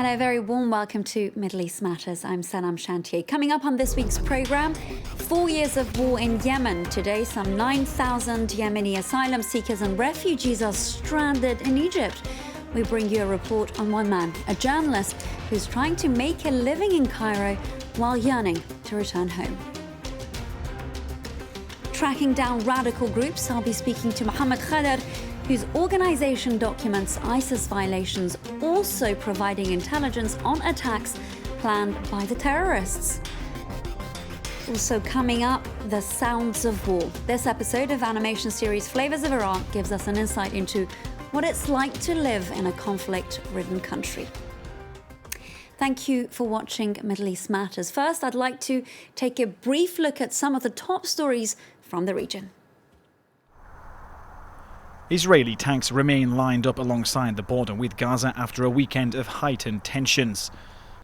Hello, a very warm welcome to Middle East Matters. I'm Sanam Shantier. Coming up on this week's programme, 4 years of war in Yemen. Today, some 9,000 Yemeni asylum seekers and refugees are stranded in Egypt. We bring you a report on one man, a journalist who's trying to make a living in Cairo while yearning to return home. Tracking down radical groups, I'll be speaking to Mohammad Khedhr, whose organisation documents ISIS violations, also providing intelligence on attacks planned by the terrorists. Also coming up, the sounds of war. This episode of animation series Flavors of Iraq gives us an insight into what it's like to live in a conflict-ridden country. Thank you for watching Middle East Matters. First, I'd like to take a brief look at some of the top stories from the region. Israeli tanks remain lined up alongside the border with Gaza after a weekend of heightened tensions.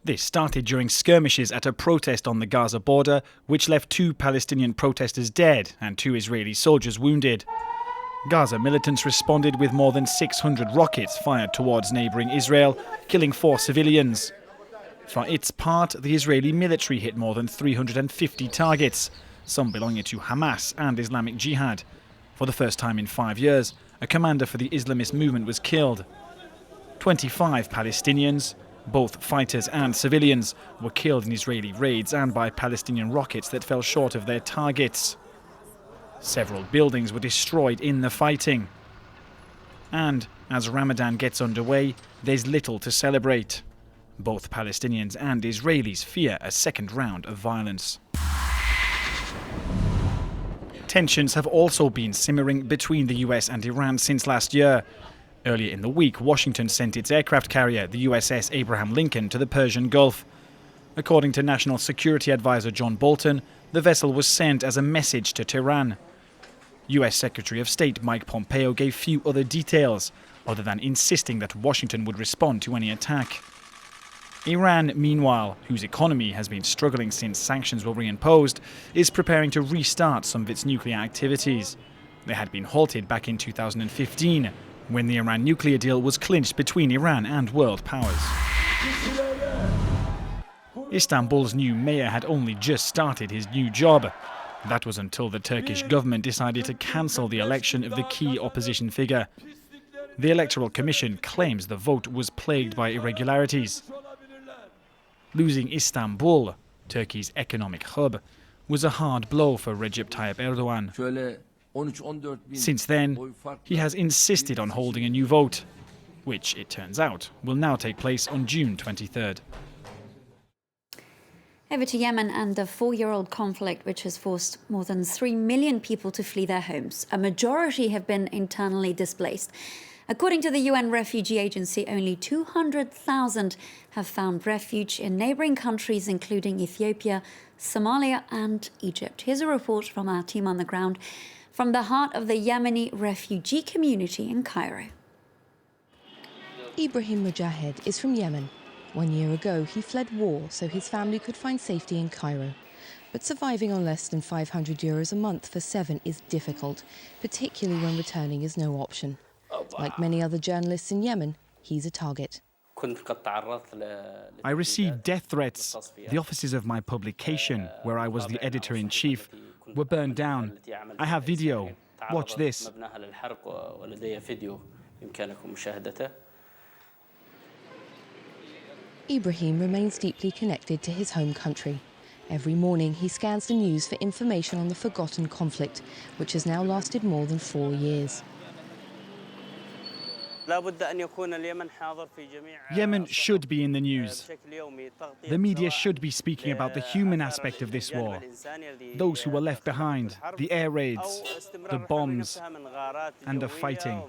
This started during skirmishes at a protest on the Gaza border, which left 2 Palestinian protesters dead and 2 Israeli soldiers wounded. Gaza militants responded with more than 600 rockets fired towards neighbouring Israel, killing 4 civilians. For its part, the Israeli military hit more than 350 targets, some belonging to Hamas and Islamic Jihad. For the first time in 5 years, a commander for the Islamist movement was killed. 25 Palestinians, both fighters and civilians, were killed in Israeli raids and by Palestinian rockets that fell short of their targets. Several buildings were destroyed in the fighting. And as Ramadan gets underway, there's little to celebrate. Both Palestinians and Israelis fear a second round of violence. Tensions have also been simmering between the US and Iran since last year. Earlier in the week, Washington sent its aircraft carrier, the USS Abraham Lincoln, to the Persian Gulf. According to National Security Advisor John Bolton, the vessel was sent as a message to Tehran. US Secretary of State Mike Pompeo gave few other details, other than insisting that Washington would respond to any attack. Iran, meanwhile, whose economy has been struggling since sanctions were reimposed, is preparing to restart some of its nuclear activities. They had been halted back in 2015, when the Iran nuclear deal was clinched between Iran and world powers. Istanbul's new mayor had only just started his new job. That was until the Turkish government decided to cancel the election of the key opposition figure. The Electoral Commission claims the vote was plagued by irregularities. Losing Istanbul, Turkey's economic hub, was a hard blow for Recep Tayyip Erdogan. Since then, he has insisted on holding a new vote, which, it turns out, will now take place on June 23rd. Over to Yemen and the 4-year-old conflict which has forced more than 3 million people to flee their homes. A majority have been internally displaced. According to the UN Refugee Agency, only 200,000 have found refuge in neighbouring countries, including Ethiopia, Somalia and Egypt. Here's a report from our team on the ground from the heart of the Yemeni refugee community in Cairo. Ibrahim Mujahid is from Yemen. 1 year ago, he fled war so his family could find safety in Cairo. But surviving on less than €500 a month for 7 is difficult, particularly when returning is no option. Like many other journalists in Yemen, he's a target. I received death threats. The offices of my publication, where I was the editor-in-chief, were burned down. I have video. Watch this. Ibrahim remains deeply connected to his home country. Every morning he scans the news for information on the forgotten conflict, which has now lasted more than 4 years. Yemen should be in the news. The media should be speaking about the human aspect of this war. Those who were left behind, the air raids, the bombs, and the fighting.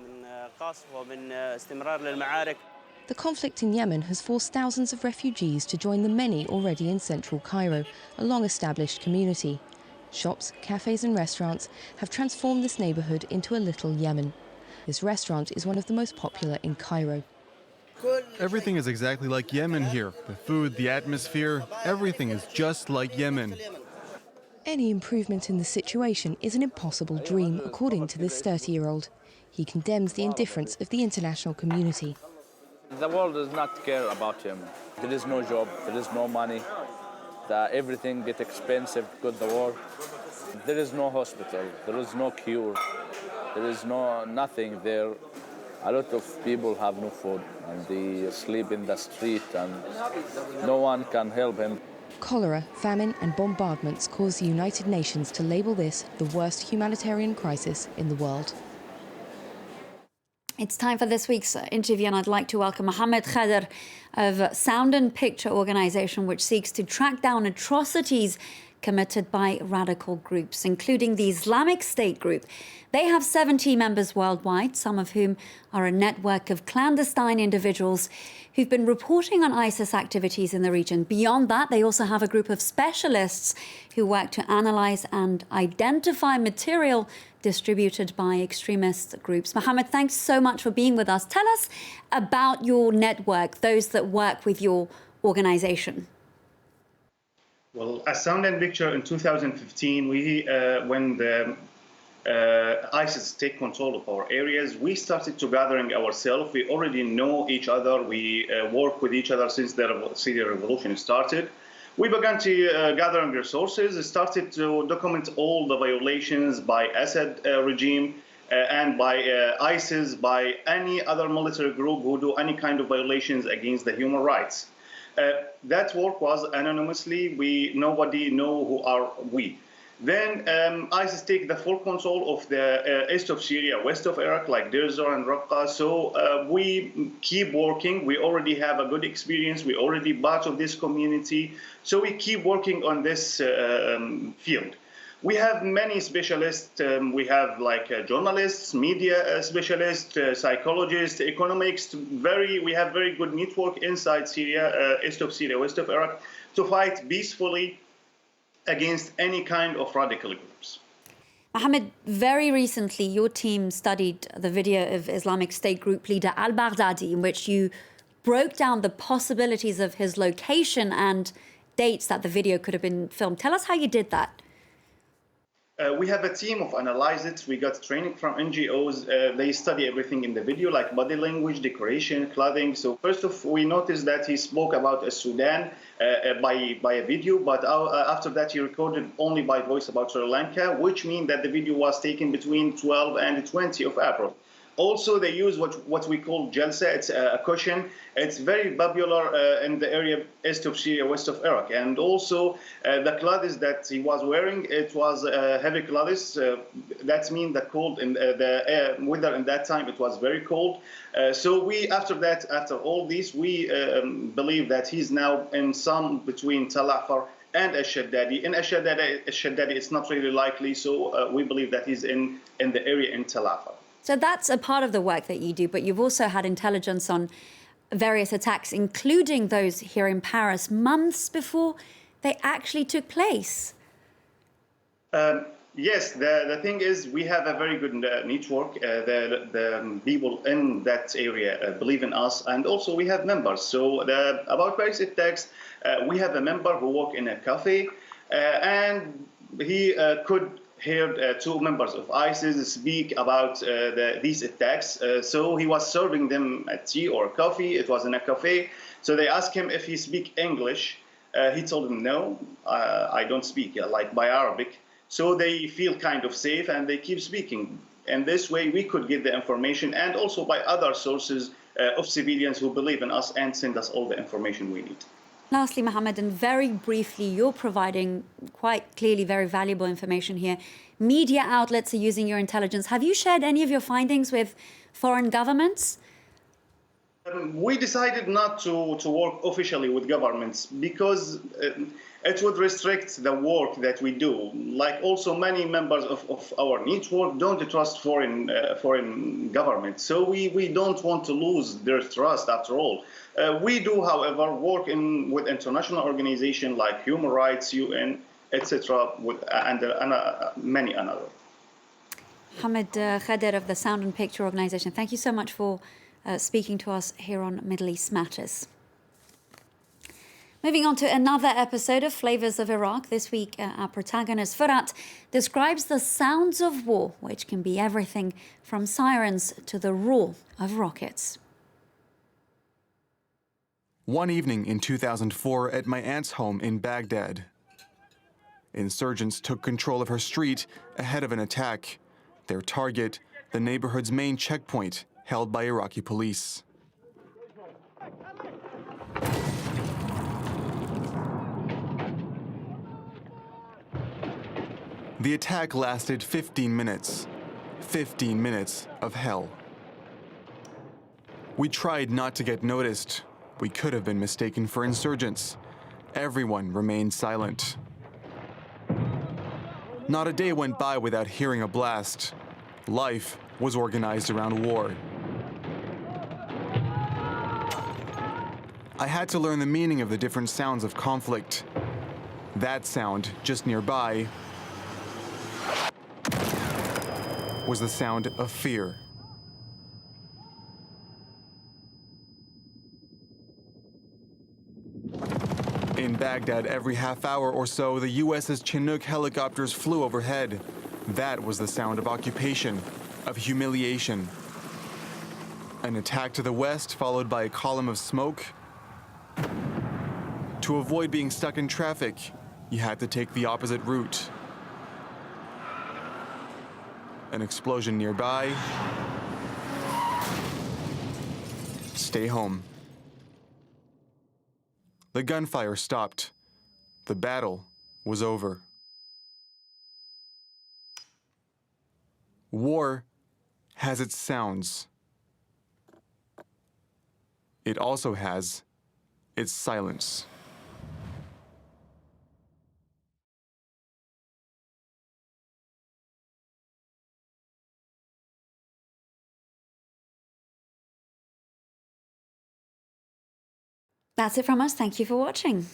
The conflict in Yemen has forced thousands of refugees to join the many already in central Cairo, a long-established community. Shops, cafes and restaurants have transformed this neighbourhood into a little Yemen. This restaurant is one of the most popular in Cairo. Everything is exactly like Yemen here. The food, the atmosphere, everything is just like Yemen. Any improvement in the situation is an impossible dream, according to this 30-year-old. He condemns the indifference of the international community. The world does not care about him. There is no job, there is no money. Everything gets expensive because of the war. There is no hospital, there is no cure, there is nothing there. A lot of people have no food and they sleep in the street and no one can help him. Cholera, famine and bombardments caused the United Nations to label this the worst humanitarian crisis in the world. It's time for this week's interview, and I'd like to welcome Mohammad Khedhr of Sound and Picture organisation, which seeks to track down atrocities committed by radical groups, including the Islamic State group. They have 70 members worldwide, some of whom are a network of clandestine individuals who've been reporting on ISIS activities in the region. Beyond that, they also have a group of specialists who work to analyse and identify material distributed by extremist groups. Mohammad, thanks so much for being with us. Tell us about your network, those that work with your organisation. Well, as Sound and Picture in 2015, when the ISIS take control of our areas, we started to gathering ourselves. We already know each other. We work with each other since the Syrian revolution started. We began to gathering resources, started to document all the violations by Assad regime and by ISIS, by any other military group who do any kind of violations against the human rights. That work was anonymously. Nobody know who are we. Then ISIS take the full control of the east of Syria, west of Iraq, like Deir Zor and Raqqa. So we keep working. We already have a good experience. We already part of this community. So we keep working on this field. We have many specialists. We have like journalists, media specialists, psychologists, economics. We have very good network inside Syria, east of Syria, west of Iraq, to fight peacefully against any kind of radical groups. Mohammed, very recently your team studied the video of Islamic State group leader al-Baghdadi, in which you broke down the possibilities of his location and dates that the video could have been filmed. Tell us how you did that. We have a team of analysts. We got training from NGOs. They study everything in the video, like body language, decoration, clothing. So first of all, we noticed that he spoke about Sudan by a video, but after that he recorded only by voice about Sri Lanka, which means that the video was taken between 12 and 20 of April. Also, they use what we call jalsa. It's a cushion. It's very popular in the area east of Syria, west of Iraq. And also, the clothes that he was wearing, it was heavy clothes. That means the cold in the weather in that time, it was very cold. So after all this, we believe that he's now in some between Tal Afar and Al-Shaddadi. In Al-Shaddadi, it's not really likely. So we believe that he's in the area in Tal Afar. So that's a part of the work that you do, but you've also had intelligence on various attacks, including those here in Paris, months before they actually took place. Yes, the thing is, we have a very good network. The people in that area believe in us, and also we have members. So about Paris attacks, we have a member who work in a cafe, and he could heard two members of ISIS speak about these attacks. So he was serving them a tea or coffee. It was in a cafe. So they asked him if he speak English. He told them, no, I don't speak like by Arabic. So they feel kind of safe and they keep speaking. And this way we could get the information, and also by other sources of civilians who believe in us and send us all the information we need. Lastly, Mohammed, and very briefly, you're providing quite clearly very valuable information here. Media outlets are using your intelligence. Have you shared any of your findings with foreign governments? We decided not to work officially with governments because it would restrict the work that we do. Like also many members of our network don't trust foreign governments. So we don't want to lose their trust after all. We do, however, work with international organizations like Human Rights, UN, etc., and many others. Mohammad Khedhr of the Sound and Picture organisation, thank you so much for speaking to us here on Middle East Matters. Moving on to another episode of Flavors of Iraq. This week, our protagonist, Furat, describes the sounds of war, which can be everything from sirens to the roar of rockets. One evening in 2004 at my aunt's home in Baghdad. Insurgents took control of her street ahead of an attack. Their target, the neighborhood's main checkpoint, held by Iraqi police. The attack lasted 15 minutes. 15 minutes of hell. We tried not to get noticed. We could have been mistaken for insurgents. Everyone remained silent. Not a day went by without hearing a blast. Life was organized around war. I had to learn the meaning of the different sounds of conflict. That sound, just nearby, was the sound of fear. In Baghdad, every half hour or so, the US's Chinook helicopters flew overhead. That was the sound of occupation, of humiliation. An attack to the west, followed by a column of smoke. To avoid being stuck in traffic, you had to take the opposite route. An explosion nearby. Stay home. The gunfire stopped. The battle was over. War has its sounds. It also has its silence. That's it from us. Thank you for watching.